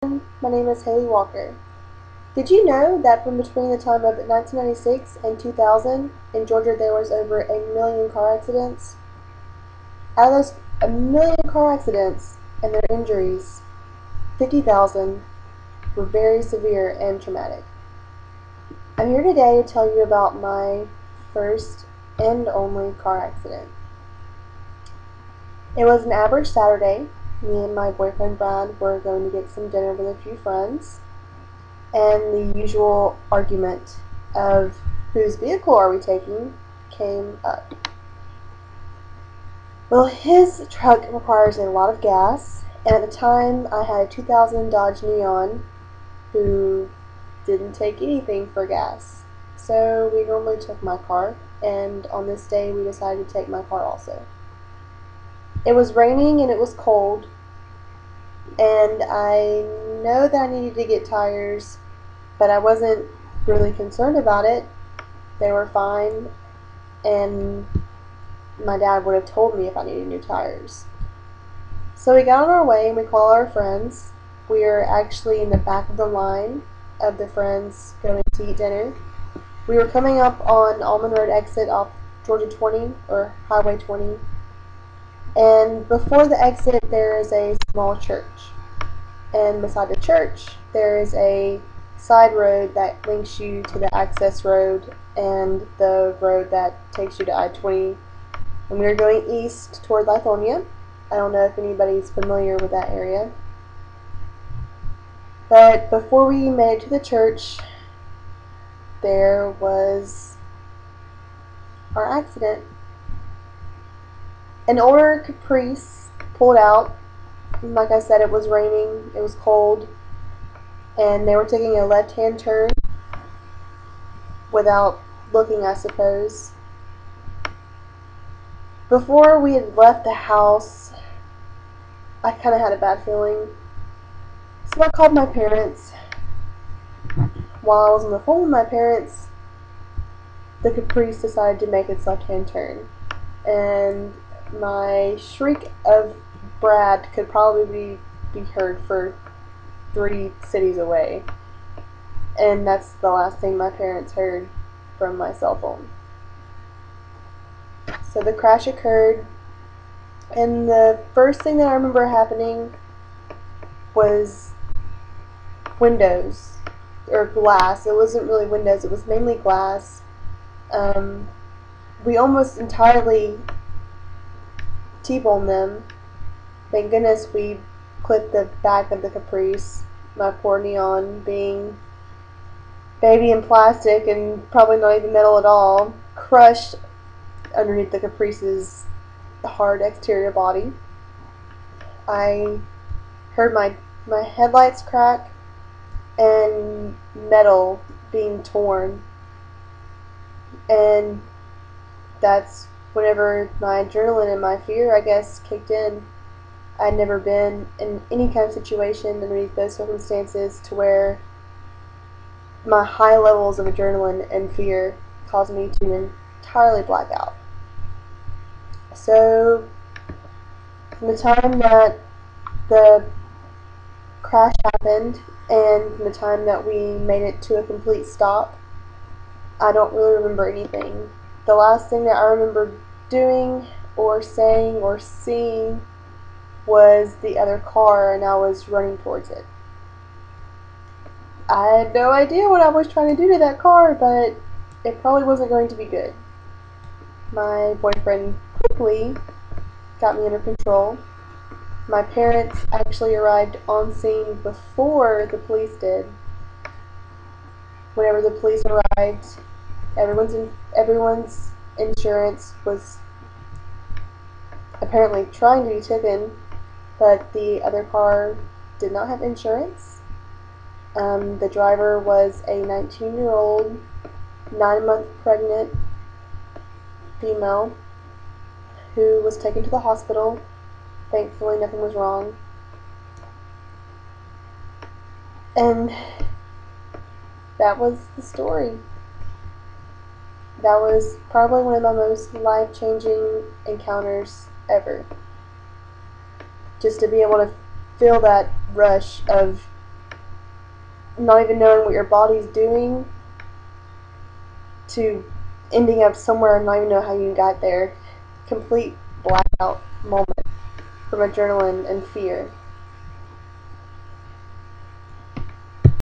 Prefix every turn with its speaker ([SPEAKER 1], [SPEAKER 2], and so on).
[SPEAKER 1] My name is Haley Walker. Did you know that from between the time of 1996 and 2000 in Georgia there was over a million car accidents? Out of those a million car accidents and their injuries, 50,000 were very severe and traumatic. I'm here today to tell you about my first and only car accident. It was an average Saturday. Me and my boyfriend Brad were going to get some dinner with a few friends, and the usual argument of whose vehicle are we taking came up. Well, his truck requires a lot of gas, and at the time I had a 2000 Dodge Neon who didn't take anything for gas. So we normally took my car, and on this day we decided to take my car also. It was raining and it was cold, and I know that I needed to get tires, but I wasn't really concerned about it. They were fine, and my dad would have told me if I needed new tires. So we got on our way and we called our friends. We were actually in the back of the line of the friends going to eat dinner. We were coming up on Almond Road exit off Georgia 20 or Highway 20, and before the exit there is a small church, and beside the church there is a side road that links you to the access road and the road that takes you to I-20, and we were going east toward Lithonia. I don't know if anybody's familiar with that area, but before we made it to the church there was our accident. An older Caprice pulled out. Like I said, it was raining, it was cold, and they were taking a left-hand turn without looking, I suppose. Before we had left the house, I kind of had a bad feeling. So I called my parents. While I was on the phone with my parents, the Caprice decided to make its left-hand turn. And my shriek of Brad could probably be heard for 3 cities away. And that's the last thing my parents heard from my cell phone. So the crash occurred, and the first thing that I remember happening was windows, or glass. It wasn't really windows, it was mainly glass. We almost entirely T-boned them. Thank goodness we clipped the back of the Caprice, my poor Neon being baby in plastic and probably not even metal at all, crushed underneath the Caprice's hard exterior body. I heard my headlights crack and metal being torn, and that's whenever my adrenaline and my fear, I guess, kicked in. I'd never been in any kind of situation underneath those circumstances to where my high levels of adrenaline and fear caused me to entirely black out. So, from the time that the crash happened and from the time that we made it to a complete stop, I don't really remember anything. The last thing that I remember doing or saying or seeing was the other car, and I was running towards it. I had no idea what I was trying to do to that car, but it probably wasn't going to be good. My boyfriend quickly got me under control. My parents actually arrived on scene before the police did. Whenever the police arrived, everyone's insurance was apparently trying to be taken, but the other car did not have insurance. The driver was a 19-year-old, 9-month pregnant female who was taken to the hospital. Thankfully, nothing was wrong. And that was the story. That was probably one of my most life-changing encounters ever. Just to be able to feel that rush of not even knowing what your body's doing to ending up somewhere and not even know how you got there. Complete blackout moment from adrenaline and fear.